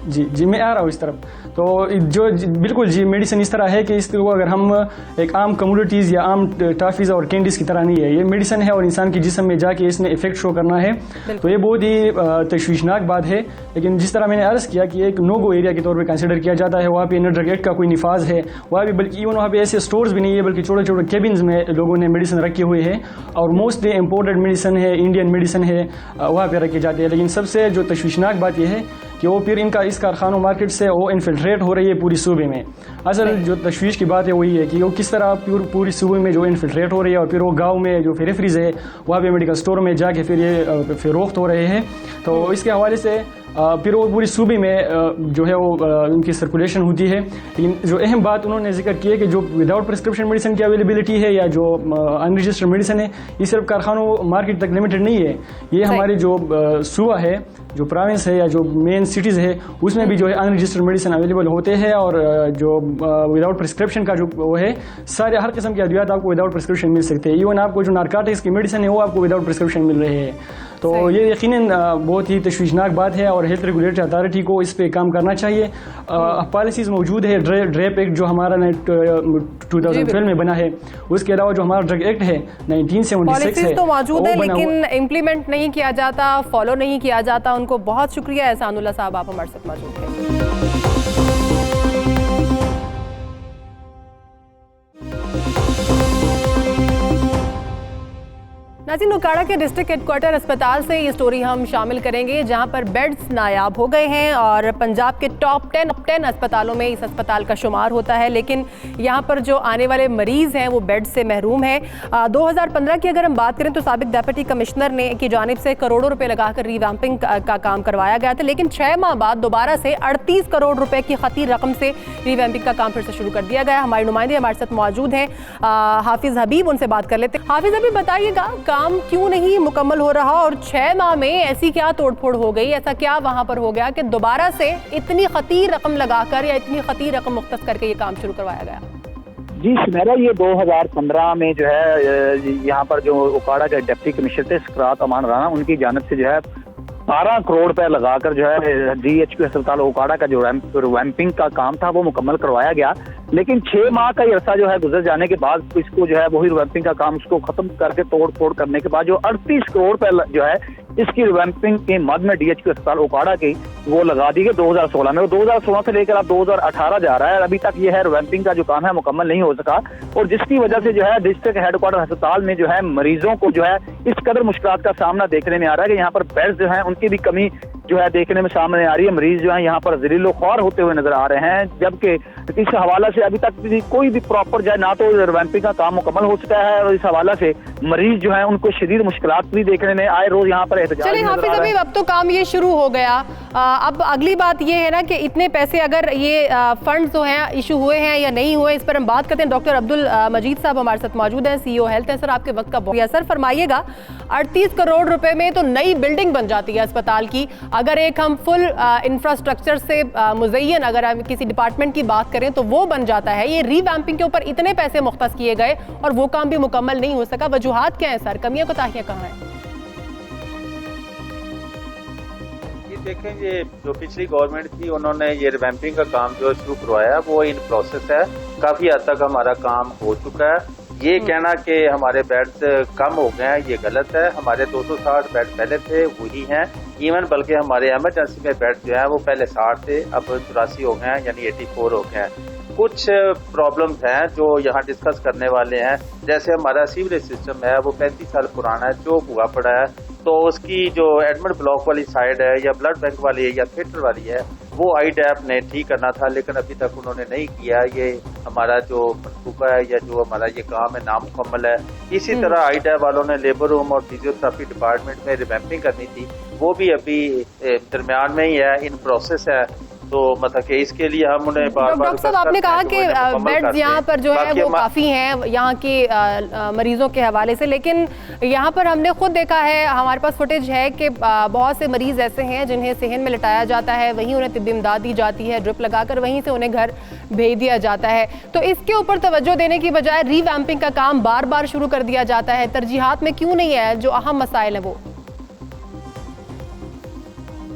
जी मैं आ रहा हूँ इस तरफ। तो जो बिल्कुल जी मेडिसिन इस तरह है कि इसको अगर हम एक आम कमोडिटीज़ या आम टॉफ़ीज़ और कैंडीज़ की तरह नहीं है, ये मेडिसिन है और इंसान के जिस्म में जाके इसने इफेक्ट शो करना है। तो ये बहुत ही तशवीशनाक बात है। लेकिन जिस तरह मैंने अर्ज़ किया कि एक नो गो एरिया के तौर पर कंसिडर किया जाता है, वहाँ पे न ड्रग एक्ट का कोई निफाज है, वहाँ भी बल्कि इवन वहाँ पे ऐसे स्टोर्स भी नहीं है, बल्कि छोटे छोटे केबिन्स में लोगों ने मेडिसिन रखे हुए हैं और मोस्टली इम्पोर्टेड मेडिसिन है, इंडियन मेडिसिन है, वहाँ पर रखे जाते हैं। लेकिन सबसे जो तशवीशनाक बात यह है कि वो फिर इनका इस कारखानों मार्केट से वो इन्फिल्ट्रेट हो रही है पूरी सूबे में। असल जो तशवीश की बात है वही है कि वो किस तरह पूरी सूबे में जो इन्फिल्ट्रेट हो रही है और फिर वो गांव में जो फेरेफ्रीज है वहाँ पे मेडिकल स्टोर में जाके फिर ये फरोख्त हो रहे हैं। तो इसके हवाले से फिर वो पूरी सूबे में जो है वो उनकी सर्कुलेशन होती है। लेकिन जो अहम बात उन्होंने जिक्र की है कि जो विदाउट प्रिस्क्रिप्शन मेडिसिन की अवेलेबिलिटी है या जो अनरजिस्टर्ड मेडिसिन है, ये सिर्फ कारखानों मार्केट तक लिमिटेड नहीं है। ये हमारे जो सूबा है, जो प्रोविंस है या जो मेन सिटीज़ है, उसमें भी जो है अनरजिस्टर्ड मेडिसिन अवेलेबल होते हैं। और जो विदाउट प्रिस्क्रिप्शन का जो वो है, सारे हर किस्म के अद्वियात आपको विदाउट प्रिस्क्रिप्शन मिल सकते हैं। इवन आपको जो नारकोटिक्स की मेडिसिन है वो आपको विदाउट प्रिस्क्रिप्शन मिल रहे हैं। तो ये यकीनन बहुत ही तशवीशनाक बात है और हेल्थ रेगुलेटरी अथॉरिटी को इस पे काम करना चाहिए। पॉलिसीज़ मौजूद है, ड्रेप एक्ट जो हमारा 2012 में बना है, उसके अलावा जो हमारा ड्रग एक्ट है 1976 है, तो मौजूद है लेकिन इम्प्लीमेंट नहीं किया जाता, फॉलो नहीं किया जाता। उनको बहुत शुक्रिया एहसानुल्लाह साहब, आप हमारे साथ मौजूद हैं। नाज़रीन, उकाड़ा के डिस्ट्रिक्ट हेडक्वार्टर अस्पताल से ये स्टोरी हम शामिल करेंगे, जहां पर बेड्स नायाब हो गए हैं और पंजाब के टॉप 10 अस्पतालों में इस अस्पताल का शुमार होता है। लेकिन यहां पर जो आने वाले मरीज़ हैं वो बेड से महरूम हैं। 2015 की अगर हम बात करें तो साबिक डिप्टी कमिश्नर ने की जानिब से करोड़ों रुपए लगाकर रीवैम्पिंग का काम करवाया गया था। लेकिन 6 माह बाद दोबारा से 38 करोड़ रुपए की खती रकम से रीवैम्पिंग का काम फिर से शुरू कर दिया गया। हमारे नुमाइंदे हमारे साथ मौजूद हैं, हाफिज़ हबीब, उनसे बात कर लेते हैं। हाफिज़ हबीब, बताइएगा काम क्यों नहीं मुकम्मल हो रहा और 6 माह में ऐसी क्या तोड़फोड़ हो गई, ऐसा क्या वहां पर हो गया कि दोबारा से इतनी खतीर रकम लगाकर या इतनी खतीर रकम मुख्तस करके ये काम शुरू करवाया गया? जी सुमेरा, ये 2015 में जो है यहाँ पर जो उकाड़ा के डिप्टी कमिश्नर थे सकरात अमान राना, उनकी जानिब से जो है 12 करोड़ रुपए लगाकर जो है GHQ अस्पताल उकाड़ा का जो रैम्पिंग का काम था वो मुकम्मल करवाया गया। लेकिन 6 माह का अरसा जो है गुजर जाने के बाद इसको जो है वही रिवैम्पिंग का काम उसको खत्म करके तोड़ फोड़ करने के बाद जो 38 करोड़ रुपए जो है इसकी रिवैम्पिंग के मद में DHQ अस्पताल उकाड़ा की वो लगा दी गई 2016 में। 2016 से लेकर अब 2018 जा रहा है, अभी तक ये है रिवैम्पिंग का जो काम है मुकम्मल नहीं हो सका और जिसकी वजह से जो है डिस्ट्रिक्ट हेडक्वार्टर अस्पताल में जो है मरीजों को जो है इस कदर मुश्किलात का सामना देखने में आ रहा है कि यहाँ पर बेड्स जो है उनकी भी कमी जो है देखने में सामने आ रही है। मरीज जो है यहाँ पर ज़लीलो ख्वार होते हुए नजर आ रहे हैं, जबकि इस हवाला से अभी तक कोई भी प्रॉपर जो है ना तो रिवैम्पिंग का काम मुकम्मल हो चुका है और इस हवाला से मरीज जो है उनको शदीद मुश्किलात भी देखने में आए रोज यहाँ पर एहतजाज। चलिए हाफिज हबीब, अब तो काम ये शुरू हो गया। अब अगली बात ये है ना कि इतने पैसे अगर ये फंड जो हैं इशू हुए हैं या नहीं हुए, इस पर हम बात करते हैं। डॉक्टर अब्दुल मजीद साहब हमारे साथ मौजूद हैं, CEO हेल्थ है। सर, आपके वक्त का बहुत असर फरमाइएगा। 38 करोड़ रुपए में तो नई बिल्डिंग बन जाती है अस्पताल की। अगर एक हम फुल इंफ्रास्ट्रक्चर से मुज़य्यन अगर हम किसी डिपार्टमेंट की बात करें तो वो बन जाता है। ये रीवैम्पिंग के ऊपर इतने पैसे मुख्तस किए गए और वो काम भी मुकम्मल नहीं हो सका, वजूहात क्या है सर? कमियां कोताहियां कहाँ हैं? देखें, ये जो पिछली गवर्नमेंट थी उन्होंने ये रिवैम्पिंग का काम जो शुरू करवाया वो इन प्रोसेस है, काफी हद तक हमारा काम हो चुका है। ये कहना कि हमारे बेड्स कम हो गए हैं ये गलत है। हमारे 260 बेड पहले थे वही हैं, इवन बल्कि हमारे एमरजेंसी में बेड जो है वो पहले 60 थे, अब 84 हो गए हैं, यानी 84 हो गए हैं। कुछ प्रॉब्लम्स हैं जो यहाँ डिस्कस करने वाले हैं, जैसे हमारा सीवरेज सिस्टम है वो 35 साल पुराना है, चौक हुआ पड़ा है, तो उसकी जो एडमिट ब्लॉक वाली साइड है या ब्लड बैंक वाली है या थिएटर वाली है वो आईडैप ने ठीक करना था, लेकिन अभी तक उन्होंने नहीं किया। ये हमारा जो मनसूबा है या जो हमारा ये काम है नामुकम्मल है। इसी तरह आईडैप वालों ने लेबर रूम और फिजियोथेरेपी डिपार्टमेंट में रिवैम्पिंग करनी थी, वो भी अभी दरमियान में ही है, इन प्रोसेस है। तो मतलब कि इसके लिए हम उन्हें डॉक्टर साहब आपने कहा कि बेड्स यहाँ पर जो है वो काफ़ी हैं यहाँ के मरीजों के हवाले से, लेकिन यहाँ पर हमने खुद देखा है, हमारे पास फुटेज है कि बहुत से मरीज ऐसे हैं जिन्हें सेहन में लिटाया जाता है, वहीं उन्हें तिब्बी इमदाद दी जाती है ड्रिप लगाकर, वहीं से उन्हें घर भेज दिया जाता है। तो इसके ऊपर तवज्जो देने की बजाय रीवैम्पिंग का काम बार बार शुरू कर दिया जाता है, तरजीहात में क्यों नहीं है जो अहम मसाइल है वो?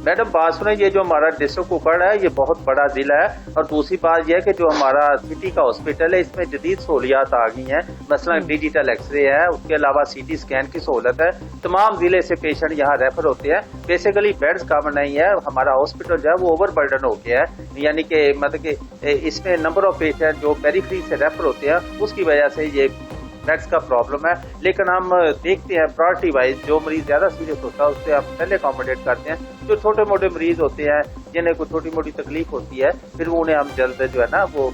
मैडम बात सुने, ये जो हमारा डिस्ट्रिक्ट कुपवाड़ा है ये बहुत बड़ा जिला है, और दूसरी बात यह है कि जो हमारा सिटी का हॉस्पिटल है इसमें जदीद सहूलियात आ गई हैं, मसलन डिजिटल एक्सरे है, उसके अलावा सीटी स्कैन की सहूलत है। तमाम जिले से पेशेंट यहाँ रेफर होते हैं। बेसिकली बेड्स कम नहीं है, हमारा हॉस्पिटल जो है वो ओवर बर्डन हो गया है, यानी कि मतलब कि इसमें नंबर ऑफ पेशेंट जो पेरिफेरी से रेफर होते हैं उसकी वजह से ये बेड्स का प्रॉब्लम है। लेकिन हम देखते हैं प्रायोरिटी वाइज जो मरीज ज्यादा सीरियस होता है उससे हम पहले अकोमोडेट करते हैं। जो छोटे मोटे मरीज होते हैं जिन्हें कोई छोटी मोटी तकलीफ होती है फिर उन्हें हम जल्द जो है ना वो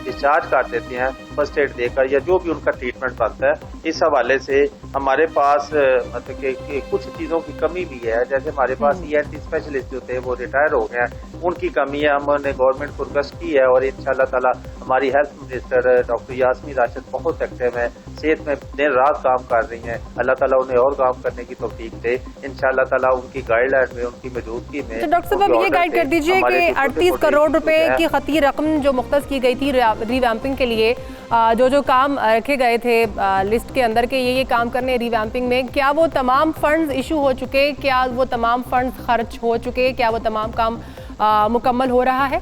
डिस्चार्ज कर देते हैं फर्स्ट एड देकर, या जो भी उनका ट्रीटमेंट बनता है। इस हवाले से हमारे पास मतलब कि कुछ चीज़ों की कमी भी है, जैसे हमारे पास ENT स्पेशलिस्ट जो थे वो रिटायर हो गए हैं, उनकी कमी है। हमने गवर्नमेंट को रिक्वेस्ट की है और इंशाल्लाह ताला हमारी health minister doctor Yasmin Rashid बहुत एक्टिव है, सेहत में दिन रात काम कर रही हैं। अल्लाह ताला उन्हें और काम करने की तौफीक दे इंशाल्लाह ताला। उनकी गाइडलाइन में उनकी मौजूदगी में तो डॉक्टर साहब ये गाइड कर दीजिए कि 38 करोड़ रुपए की खती रकम जो मुख्तस की गई थी रीवैम्पिंग के लिए, जो काम रखे गए थे लिस्ट के अंदर के ये काम करने रीवैम्पिंग में, क्या वो तमाम फंड्स इशू हो चुके, क्या वो तमाम फंड्स खर्च हो चुके, क्या वो तमाम काम मुकम्मल हो रहा है?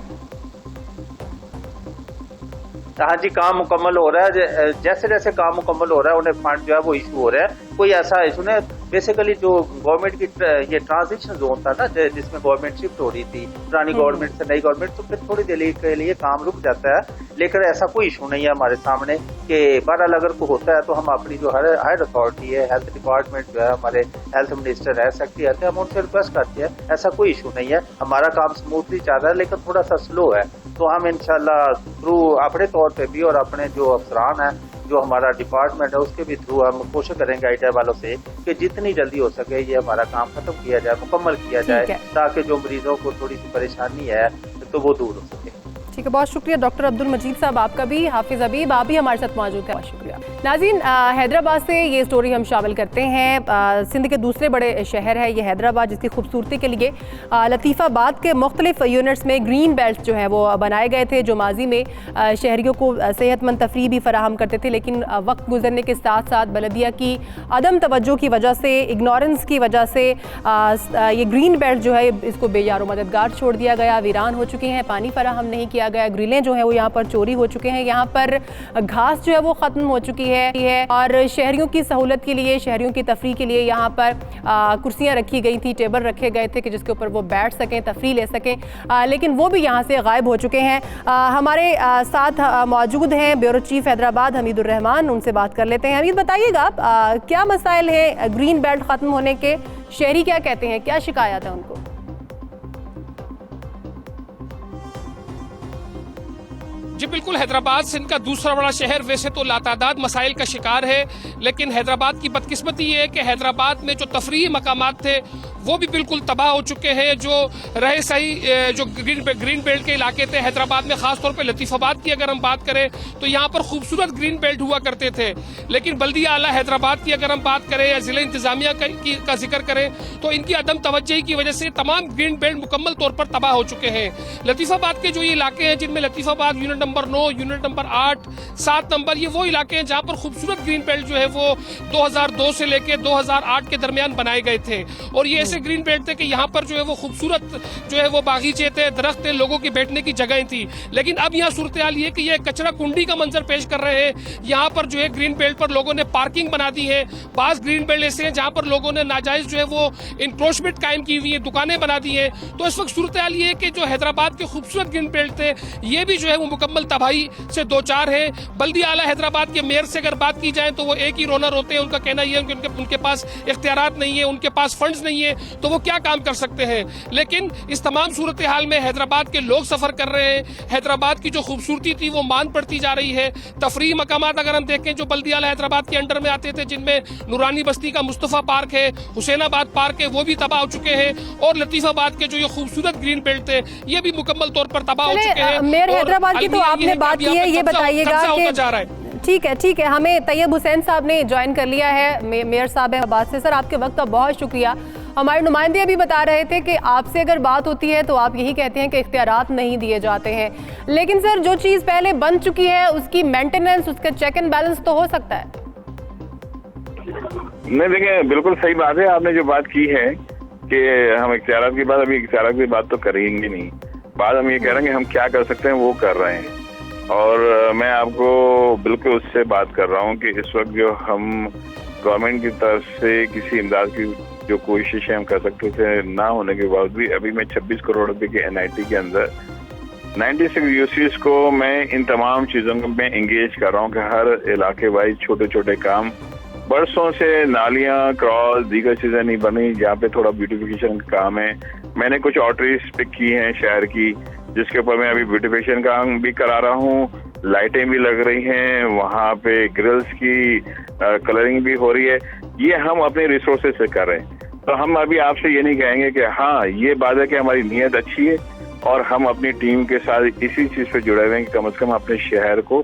हाँ जी, काम मुकम्मल हो रहा है। जैसे जैसे काम मुकम्मल हो रहा है उन्हें फंड जो है वो इशू हो रहा है। कोई ऐसा इशू नहीं, बेसिकली जो गवर्नमेंट की ये ट्रांजिशन जोन था ना जिसमें गवर्नमेंट शिफ्ट हो रही थी पुरानी गवर्नमेंट से नई गवर्नमेंट, तो फिर थोड़ी देर के लिए काम रुक जाता है। लेकिन ऐसा कोई इशू नहीं है हमारे सामने कि बहरहाल अगर कोई होता है तो हम अपनी जो हायर अथॉरिटी है, हेल्थ डिपार्टमेंट जो है, हमारे हेल्थ मिनिस्टर है, सेक्रेटरी आते हैं, हम उनसे रिक्वेस्ट करते हैं। ऐसा कोई इशू नहीं है, हमारा काम स्मूथली चल रहा है, लेकिन थोड़ा सा स्लो है। तो हम इंशाल्लाह थ्रू अपने तौर पे भी और अपने जो अफसरान है जो हमारा डिपार्टमेंट है उसके भी थ्रू हम कोशिश करेंगे आईटीआई वालों से कि जितनी जल्दी हो सके ये हमारा काम खत्म किया जाए, मुकम्मल किया जाए, ताकि जो मरीजों को थोड़ी सी परेशानी है तो वो दूर हो सके। ठीक है, बहुत शुक्रिया डॉक्टर अब्दुल मजीद साहब, आपका भी। हाफिज अबीब आप भी हमारे साथ मौजूद हैं, बहुत शुक्रिया। नाज़रीन, हैदराबाद से ये स्टोरी हम शामिल करते हैं। सिंध के दूसरे बड़े शहर है ये हैदराबाद, जिसकी खूबसूरती के लिए लतीफ़ाबाद के मुख्तलिफ यूनिट्स में ग्रीन बेल्ट जो है वो बनाए गए थे, जो माजी में शहरियों को सेहतमंद तफरीह भी फराहम करते थे। लेकिन वक्त गुजरने के साथ साथ बलदिया की अदम तवज्जो की वजह से, इग्नोरेंस की वजह से ये ग्रीन बेल्ट जो है इसको बेयारो मददगार छोड़ दिया गया, वीरान हो चुके हैं, पानी फराहम नहीं किया गया, ग्रिलें जो है वो यहाँ पर चोरी हो चुके हैं, यहाँ पर घास जो है वो ख़त्म हो चुकी है और शहरियों की सहूलत के लिए, शहरियों की तफरीह के लिए यहाँ पर कुर्सियाँ रखी गई थी, टेबल रखे गए थे कि जिसके ऊपर वो बैठ सकें, तफरीह ले सकें, लेकिन वो भी यहाँ से गायब हो चुके हैं। हमारे साथ मौजूद हैं ब्यूरो चीफ हैदराबाद हमीदुर रहमान, उनसे बात कर लेते हैं। हमीद, बताइएगा क्या मसाइल है ग्रीन बेल्ट ख़त्म होने के, शहरी क्या कहते हैं, क्या शिकायत है उनको? जी बिल्कुल, हैदराबाद सिंध का दूसरा बड़ा शहर वैसे तो लातादाद मसाइल का शिकार है, लेकिन हैदराबाद की बदकिस्मती ये है कि हैदराबाद में जो तफरीही मकामात थे वो भी बिल्कुल तबाह हो चुके हैं। जो रहे सही जो ग्रीन बेल्ट के इलाके थे हैदराबाद में, खासतौर पे लतीफ़ाबाद की अगर हम बात करें तो यहाँ पर खूबसूरत ग्रीन बेल्ट हुआ करते थे, लेकिन बल्दिया आला हैदराबाद की अगर हम बात करें या जिला इंतजामिया का जिक्र करें तो इनकी अदम तवज्जोही की वजह से तमाम ग्रीन बेल्ट मुकम्मल तौर पर तबाह हो चुके हैं। लतीफ़ाबाद के जो ये इलाके हैं जिनमें Latifabad unit number 9, unit number 8, 7 number, ये वो इलाके हैं जहाँ पर खूबसूरत ग्रीन बेल्ट जो है वो 2002 से लेकर 2008 के दरमियान बनाए गए थे, और ये ऐसे ग्रीन बेल्ट थे कि यहाँ पर जो है वो खूबसूरत जो है वो बागीचे थे, दरख्त थे, लोगों की बैठने की जगह थी। लेकिन अब यहाँ सूरत हाल ये कि ये कचरा कुंडी का मंजर पेश कर रहे हैं। यहाँ पर जो है ग्रीन बेल्ट पर लोगों ने पार्किंग बना दी है। बास ग्रीन बेल्ट ऐसे हैं जहाँ पर लोगों ने नाजायज जो है वो इंक्रोचमेंट कायम की हुई है, दुकानें बना दी है। तो इस वक्त सूरत हाल ये कि जो हैदराबाद के खूबसूरत ग्रीन बेल्ट थे ये भी जो है वो मुकम्मल तबाही से दो चार है। बल्दी आला हैदराबाद के मेयर से अगर बात की जाए तो वो एक ही रोनर होते हैं। उनका कहना यह है कि उनके पास इख्तियारात नहीं है, उनके पास फंड्स नहीं है, तो वो क्या काम कर सकते हैं। लेकिन इस तमाम सूरत हाल में हैदराबाद के लोग सफर कर रहे हैं। हैदराबाद की जो खूबसूरती थी वो मान पड़ती जा रही है। तफरीही मकामात अगर हम देखें जो बल्दी आला हैदराबाद के अंडर में आते थे, जिनमें नूरानी बस्ती का मुस्तफ़ा पार्क है, हुसैनाबाद पार्क है, वो भी तबाह हो चुके हैं। और लतीफाबाद के जो ये खूबसूरत ग्रीन बेल्ट थे ये भी मुकम्मल तौर पर तबाह हो चुके हैं। मेयर हैदराबाद की तो आपने बात की है, ये बताइएगा कि ठीक है, हमें तैयब हुसैन साहब ने ज्वाइन कर लिया है, मेयर साहब है आबाद से। सर आपके वक्त का बहुत शुक्रिया। हमारे नुमाइंदे अभी बता रहे थे कि आपसे अगर बात होती है तो आप यही कहते हैं कि इख्तियारात नहीं दिए जाते हैं, लेकिन सर जो चीज़ पहले बन चुकी है उसकी मेंटेनेंस, उसका चेक एंड बैलेंस तो हो सकता है। नहीं देखिए, बिल्कुल सही बात है आपने जो बात की है कि हम इख्तियारात की बात, अभी इख्तियारात की बात तो करेंगे नहीं। बात हम ये कह रहे हैं कि हम क्या कर सकते हैं वो कर रहे हैं। और मैं आपको बिल्कुल उससे बात कर रहा हूँ कि इस वक्त जो हम गवर्नमेंट की तरफ से किसी इमदाद की जो कोशिशें हम कर सकते थे ना होने के बावजूद भी अभी मैं 26 करोड़ रुपए के NIT के अंदर 96 यूसीज को मैं इन तमाम चीज़ों में एंगेज कर रहा हूँ कि हर इलाके वाइज छोटे छोटे काम, बरसों से नालियाँ, क्रॉस, दीगर चीज़ें नहीं बनी जहाँ पे थोड़ा ब्यूटिफिकेशन का काम है। मैंने कुछ ऑर्टरीज पिक की हैं शहर की जिसके ऊपर मैं अभी ब्यूटिफिकेशन का काम भी करा रहा हूँ, लाइटें भी लग रही हैं, वहाँ पे ग्रिल्स की कलरिंग भी हो रही है। ये हम अपने रिसोर्सेज से कर रहे हैं। तो हम अभी आपसे ये नहीं कहेंगे कि हाँ ये बात है कि हमारी नीयत अच्छी है और हम अपनी टीम के साथ इसी चीज़ पे जुड़े हुए हैं कि कम से कम अपने शहर को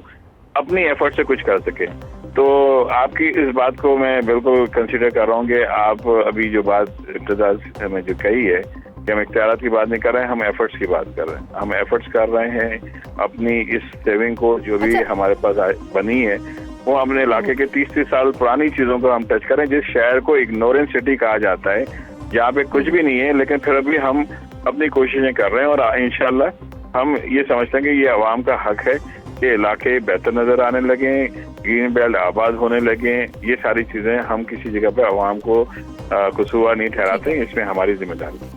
अपनी एफर्ट से कुछ कर सके। तो आपकी इस बात को मैं बिल्कुल कंसिडर कर रहा हूँ कि आप अभी जो बात इब्तिदा में जो कही है कि हम इख्तियारात की बात नहीं कर रहे हैं, हम एफर्ट्स की बात कर रहे हैं। हम एफर्ट्स कर रहे हैं अपनी इस सेविंग को जो भी हमारे पास बनी है वो अपने इलाके के 30 साल पुरानी चीज़ों को हम टच करें। जिस शहर को इग्नोरेंस सिटी कहा जाता है जहाँ पे कुछ भी नहीं है, लेकिन फिर अभी हम अपनी कोशिशें कर रहे हैं और इंशाल्लाह हम ये समझते हैं कि ये अवाम का हक है कि इलाके बेहतर नजर आने लगे, ग्रीन बेल्ट आबाद होने लगे। ये सारी चीज़ें हम किसी जगह पे अवाम को कसूरवार नहीं ठहराते, इसमें हमारी जिम्मेदारी है।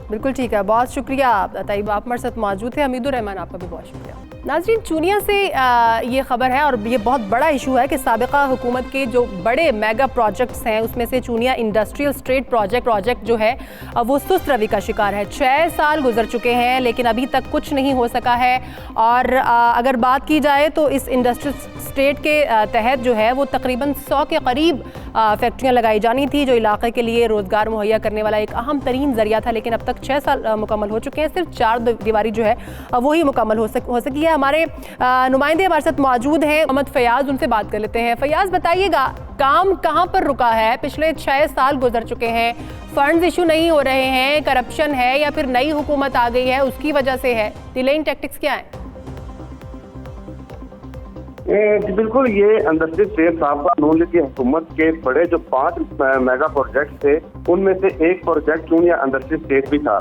बिल्कुल ठीक है, बहुत शुक्रिया तैयब, आप हमारे साथ मौजूद थे। हमीदुर रहमान आपका भी बहुत शुक्रिया। नाज़रीन, चूनिया से ये खबर है और ये बहुत बड़ा इशू है कि साबिका हुकूमत के जो बड़े मेगा प्रोजेक्ट्स हैं उसमें से चूनिया इंडस्ट्रियल स्ट्रीट प्रोजेक्ट जो है वो सुस्त रवि का शिकार है। 6 साल गुजर चुके हैं लेकिन अभी तक कुछ नहीं हो सका है। और अगर बात की जाए तो इस इंडस्ट्रियल स्टेट के तहत जो है वो तकरीबन 100 के करीब फैक्ट्रियाँ लगाई जानी थी जो इलाके के लिए रोज़गार मुहैया करने वाला एक अहम तरीन जरिया था, लेकिन अब तक 6 साल मुकम्मल हो चुके हैं। सिर्फ 4 दीवारी जो है वही मुकम्मल हो सकी है। हमारे नुमाइंदे हमारे साथ मौजूद हैं, मोहम्मद फयाज, उनसे बात कर लेते हैं। फयाज, बताइएगा काम कहाँ पर रुका है? पिछले 6 साल गुजर चुके हैं, फंड्स इशू नहीं हो रहे हैं, करप्शन है या फिर नई हुकूमत आ गई है उसकी वजह से है? डिलेइंग टैक्टिक्स क्या है? बिल्कुल, ये इंडस्ट्रियल स्टेट साहब नून लीग की हुकूमत के बड़े जो 5 मेगा प्रोजेक्ट थे उनमें से एक प्रोजेक्ट चूनिया इंडस्ट्रियल स्टेट भी था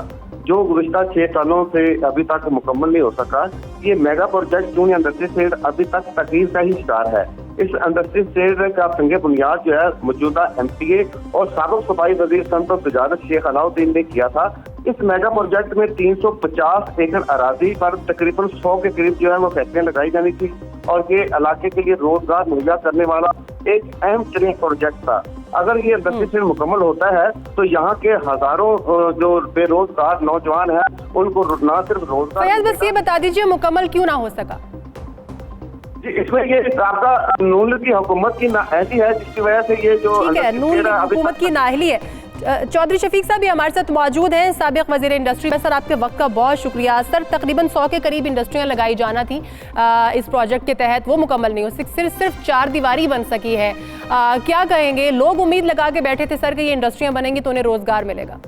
जो गुज़िश्ता 6 सालों से अभी तक मुकम्मल नहीं हो सका। ये mega project Chunian industrial state अभी तक तकलीफ का ही शिकार है। इस इंडस्ट्रियल स्टेट का संगे बुनियाद जो है मौजूदा MPA और साबिक सूबाई वज़ीर सनअत और तिजारत शेख अलाउद्दीन ने किया था। इस मेगा प्रोजेक्ट में 350 एकड़ अराजी पर तकरीबन 100 के करीब जो है वो फैक्ट्रियाँ लगाई जानी थी और ये इलाके के लिए रोजगार मुहैया करने वाला एक अहम तरीन प्रोजेक्ट था। अगर ये इंडस्ट्री मुकम्मल होता है तो यहाँ के हजारों जो बेरोजगार नौजवान हैं उनको न सिर्फ रोजगार। बस ये बता दीजिए मुकम्मल क्यों ना हो सका? इसमें ये आपका नून लीग की हुकूमत की नाअहली है जिसकी वजह से ये जो ठीक है, नून लीग हुकूमत की नाअहली है। चौधरी शफीक साहब भी हमारे साथ मौजूद हैं, साबिक वज़ीर इंडस्ट्री। सर, आपके वक्त का बहुत शुक्रिया। सर, तकरीबन 100 के करीब इंडस्ट्रियाँ लगाई जाना थी इस प्रोजेक्ट के तहत, वो मुकम्मल नहीं हो सकी, सिर्फ 4 दीवारी बन सकी है। क्या कहेंगे? लोग उम्मीद लगा के बैठे थे सर कि ये इंडस्ट्रियाँ बनेंगी तो उन्हें रोजगार मिलेगा।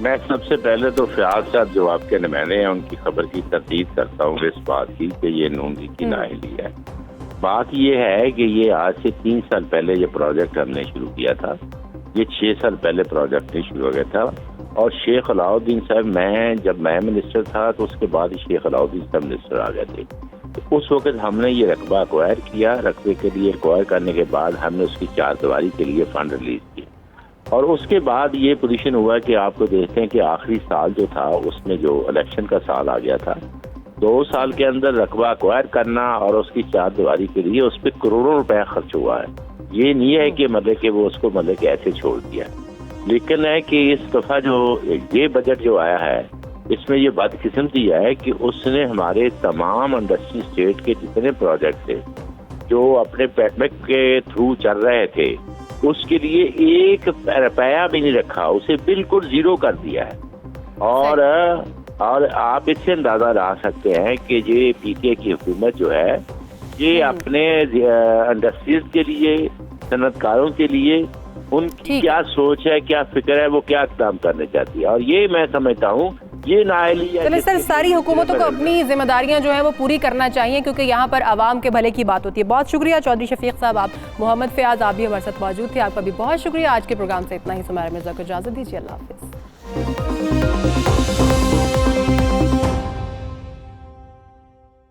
मैं सबसे पहले तो फयाज साहब जो आपके नुमाइंदे हैं उनकी खबर की तरदीद करता हूँ इस बात की कि ये नून लीग की नाअहली है। बात ये है कि ये आज से 3 साल पहले ये प्रोजेक्ट हमने शुरू किया था ये 6 साल पहले प्रोजेक्ट नहीं शुरू हो गया था। और शेख अलाउद्दीन साहब, जब मैं मिनिस्टर था तो उसके बाद ही शेख अलाउद्दीन साहब मिनिस्टर आ गए थे। तो उस वक्त हमने ये रकबा एक्वायर किया। रकबे के लिए एक्वायर करने के बाद हमने उसकी चारदीवारी के लिए फंड रिलीज किया और उसके बाद ये पोजीशन हुआ कि आपको देखते हैं कि आखिरी साल जो था उसमें जो इलेक्शन का साल आ गया था, 2 साल के अंदर रकबा एक्वायर करना और उसकी चारदीवारी के लिए उस पर करोड़ों रुपया खर्च हुआ है। ये नहीं है कि मतलब कि वो उसको मतलब कि ऐसे छोड़ दिया, लेकिन है कि इस दफा जो ये बजट जो आया है इसमें ये बदकिस्मती है कि उसने हमारे तमाम इंडस्ट्री स्टेट के जितने प्रोजेक्ट थे जो अपने पैडमेक के थ्रू चल रहे थे उसके लिए 1 रुपया भी नहीं रखा, उसे बिल्कुल जीरो कर दिया है। और आप इससे अंदाजा लगा सकते हैं कि ये पीटीआई की हुकूमत जो है ये अपने इंडस्ट्रीज के लिए, सनतकारों के लिए उनकी क्या सोच है, क्या फिक्र है, वो क्या काम करने चाहती है। और ये मैं समझता हूँ ये नाअहली है। चलिए सर, सारी हुकूमतों को अपनी जिम्मेदारियां जो है वो पूरी करना चाहिए क्योंकि यहाँ पर आवाम के भले की बात होती है। बहुत शुक्रिया चौधरी शफीक साहब, आप मोहम्मद फयाज आप भी हमारे साथ मौजूद थे, आपका भी बहुत शुक्रिया। आज के प्रोग्राम से इतना ही। सुमैरा मिर्जा को इजाजत दीजिए, अल्लाह हाफिज।